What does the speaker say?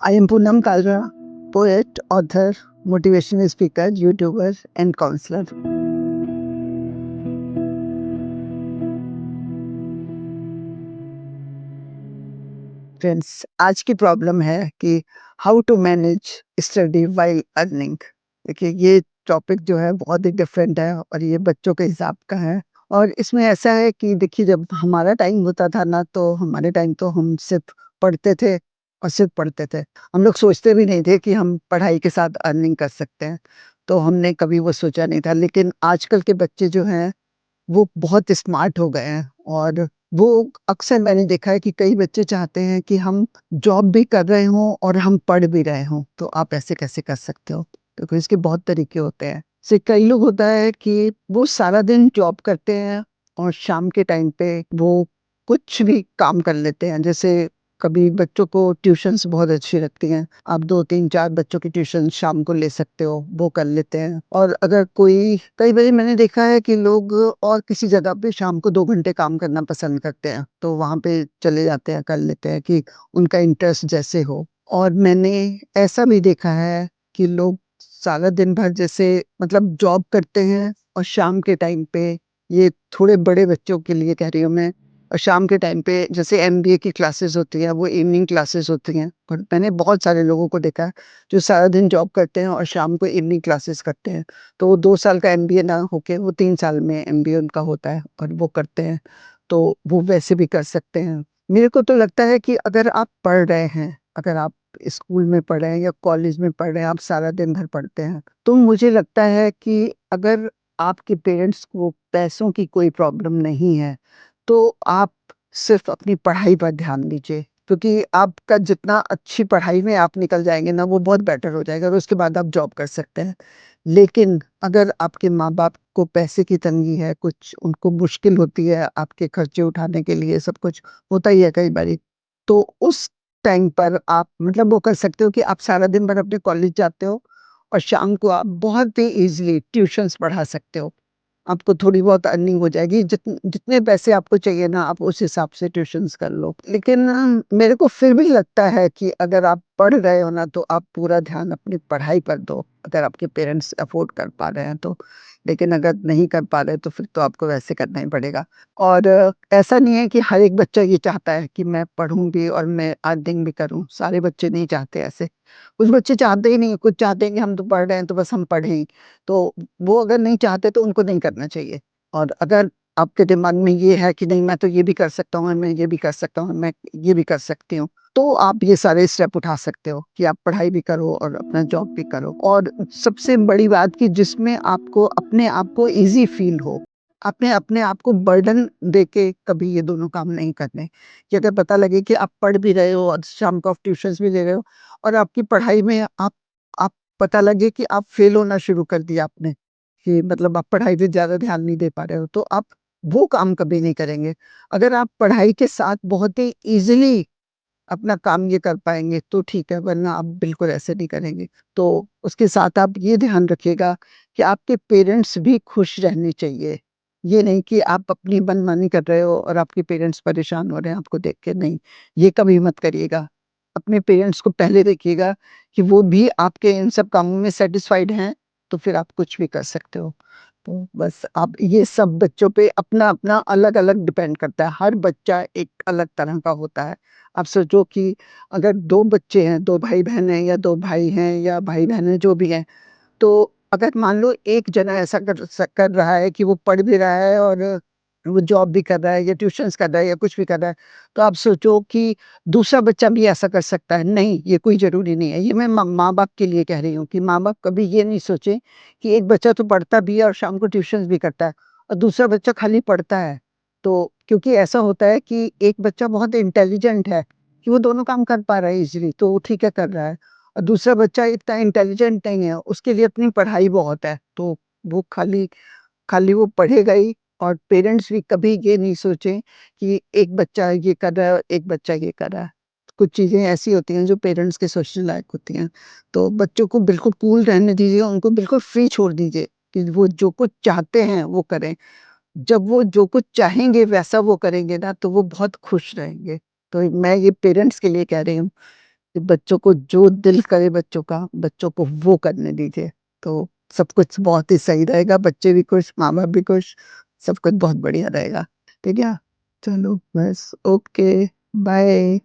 I am Poonam Kalra, poet, author, motivational speaker, YouTuber, and counselor. Friends, आज की problem है कि how to manage study while earning. देखिए, ये topic जो है बहुत ही डिफरेंट है और ये बच्चों के हिसाब का है। और इसमें ऐसा है कि देखिए, जब हमारा टाइम होता था ना, तो हमारे टाइम तो हम सिर्फ पढ़ते थे और सिर्फ पढ़ते थे। हम लोग सोचते भी नहीं थे कि हम पढ़ाई के साथ अर्निंग कर सकते हैं, तो हमने कभी वो सोचा नहीं था। लेकिन आजकल के बच्चे जो हैं, वो बहुत स्मार्ट हो गए हैं और वो अक्सर मैंने देखा है कि कई बच्चे चाहते हैं कि हम जॉब भी कर रहे हों और हम पढ़ भी रहे हों। तो आप ऐसे कैसे कर सकते हो? देखो, इसके बहुत तरीके होते हैं। जैसे कई लोग होता है कि वो सारा दिन जॉब करते हैं और शाम के टाइम पे वो कुछ भी काम कर लेते हैं। जैसे कभी बच्चों को ट्यूशन्स बहुत अच्छी लगती हैं। आप 2, 3, 4 बच्चों की ट्यूशन शाम को ले सकते हो, वो कर लेते हैं। और अगर कोई कई बारी मैंने देखा है कि लोग और किसी जगह पे शाम को 2 घंटे काम करना पसंद करते हैं, तो वहाँ पे चले जाते हैं, कर लेते हैं कि उनका इंटरेस्ट जैसे हो। और मैंने ऐसा भी देखा है कि लोग सारा दिन भर जैसे मतलब जॉब करते हैं और शाम के टाइम पे, ये थोड़े बड़े बच्चों के लिए कह रही हूँ मैं, और शाम के टाइम पे जैसे एमबीए की क्लासेस होती हैं, वो इवनिंग क्लासेस होती हैं। और मैंने बहुत सारे लोगों को देखा है जो सारा दिन जॉब करते हैं और शाम को इवनिंग क्लासेस करते हैं। तो वो 2 साल का एमबीए ना होके वो 3 साल में एमबीए उनका होता है और वो करते हैं। तो वो वैसे भी कर सकते हैं। मेरे को तो लगता है कि अगर आप पढ़ रहे हैं, अगर आप स्कूल में पढ़ रहे हैं या कॉलेज में पढ़ रहे हैं, आप सारा दिन भर पढ़ते हैं, तो मुझे लगता है कि अगर आपके पेरेंट्स को पैसों की कोई प्रॉब्लम नहीं है, तो आप सिर्फ अपनी पढ़ाई पर ध्यान दीजिए। क्योंकि आपका जितना अच्छी पढ़ाई में आप निकल जाएँगे ना, वो बहुत बेटर हो जाएगा और उसके बाद आप जॉब कर सकते हैं। लेकिन अगर आपके माँ-बाप को पैसे की तंगी है, कुछ उनको मुश्किल होती है आपके खर्चे उठाने के लिए, सब कुछ होता ही है कई बारी। तो उस टाइम पर आप मतलब वो कर सकते हो कि आप सारा दिन भर अपने कॉलेज जाते हो और शाम को आप बहुत ही ईज़िली ट्यूशन्स पढ़ा सकते हो। आपको थोड़ी बहुत अर्निंग हो जाएगी। जितने पैसे आपको चाहिए ना, आप उस हिसाब से ट्यूशन्स कर लो। लेकिन मेरे को फिर भी लगता है कि अगर आप पढ़ रहे हो ना, तो आप पूरा ध्यान अपनी पढ़ाई पर दो, अगर आपके पेरेंट्स अफ़ोर्ड कर पा रहे हैं तो। लेकिन अगर नहीं कर पा रहे, तो फिर तो आपको वैसे करना ही पड़ेगा। और ऐसा नहीं है कि हर एक बच्चा ये चाहता है कि मैं पढ़ूँ भी और मैं अर्निंग भी करूँ। सारे बच्चे नहीं चाहते ऐसे। कुछ बच्चे चाहते ही नहीं, कुछ चाहते हैं कि हम तो पढ़ रहे हैं, तो बस हम पढ़ें ही। तो वो अगर नहीं चाहते तो उनको नहीं करना चाहिए। और अगर आपके दिमाग में ये है कि नहीं, मैं तो ये भी कर सकता हूँ, मैं ये भी कर सकता हूँ, मैं ये भी कर सकती हूँ, तो आप ये सारे स्टेप उठा सकते हो कि आप पढ़ाई भी करो और अपना जॉब भी करो। और सबसे बड़ी बात कि जिसमें आपको अपने आप को ईज़ी फ़ील हो। आपने अपने आप को बर्डन देके कभी ये दोनों काम नहीं करने। कि अगर पता लगे कि आप पढ़ भी रहे हो और शाम को आप ट्यूशन्स भी ले रहे हो और आपकी पढ़ाई में आप पता लगे कि आप फ़ेल होना शुरू कर दिया आपने, कि मतलब आप पढ़ाई पे ज़्यादा ध्यान नहीं दे पा रहे हो, तो आप वो काम कभी नहीं करेंगे। अगर आप पढ़ाई के साथ बहुत ही ईज़िली अपना काम ये कर पाएँगे तो ठीक है, वरना आप बिल्कुल ऐसे नहीं करेंगे। तो उसके साथ आप ये ध्यान रखिएगा कि आपके पेरेंट्स भी खुश रहने चाहिए। ये नहीं कि आप अपनी मनमानी कर रहे हो और आपके पेरेंट्स परेशान हो रहे हैं आपको देख के, नहीं, ये कभी मत करिएगा। अपने पेरेंट्स को पहले देखिएगा कि वो भी आपके इन सब कामों में सैटिस्फाइड हैं, तो फिर आप कुछ भी कर सकते हो। तो बस आप ये सब बच्चों पे अपना-अपना अलग-अलग डिपेंड करता है। हर बच्चा एक अलग तरह का होता है। आप सोचो कि अगर 2 बच्चे हैं, 2 भाई-बहन हैं या 2 भाई हैं या भाई-बहन हैं, जो भी हैं, तो अगर मान लो एक जना ऐसा कर रहा है कि वो पढ़ भी रहा है और वो जॉब भी कर रहा है या ट्यूशन्स कर रहा है या कुछ भी कर रहा है, तो आप सोचो कि दूसरा बच्चा भी ऐसा कर सकता है। नहीं, ये कोई ज़रूरी नहीं है। ये मैं माँ-बाप के लिए कह रही हूँ कि माँ-बाप कभी ये नहीं सोचें कि एक बच्चा तो पढ़ता भी है और शाम को ट्यूशन्स भी करता है और दूसरा बच्चा खाली पढ़ता है। तो क्योंकि ऐसा होता है कि एक बच्चा बहुत इंटेलिजेंट है कि वो दोनों काम कर पा रहा है ईज़िली, तो वो ठीक है, कर रहा है। और दूसरा बच्चा इतना इंटेलिजेंट नहीं है, उसके लिए अपनी पढ़ाई बहुत है, तो वो खाली खाली वो पढ़ेगा ही। और पेरेंट्स भी कभी ये नहीं सोचें कि एक बच्चा ये कर रहा है और एक बच्चा ये कर रहा है। कुछ चीज़ें ऐसी होती हैं जो पेरेंट्स के सोचने लायक होती हैं। तो बच्चों को बिल्कुल कूल रहने दीजिए, उनको बिल्कुल फ्री छोड़ दीजिए कि वो जो कुछ चाहते हैं वो करें। जब वो जो कुछ चाहेंगे वैसा वो करेंगे ना, तो वो बहुत खुश रहेंगे। तो मैं ये पेरेंट्स के लिए कह रही हूँ। बच्चों को जो दिल करे बच्चों का, बच्चों को वो करने दीजिए, तो सब कुछ बहुत ही सही रहेगा, बच्चे भी खुश, माँ-बाप भी खुश, सब कुछ बहुत बढ़िया रहेगा। ठीक है? चलो बस ओके, बाय।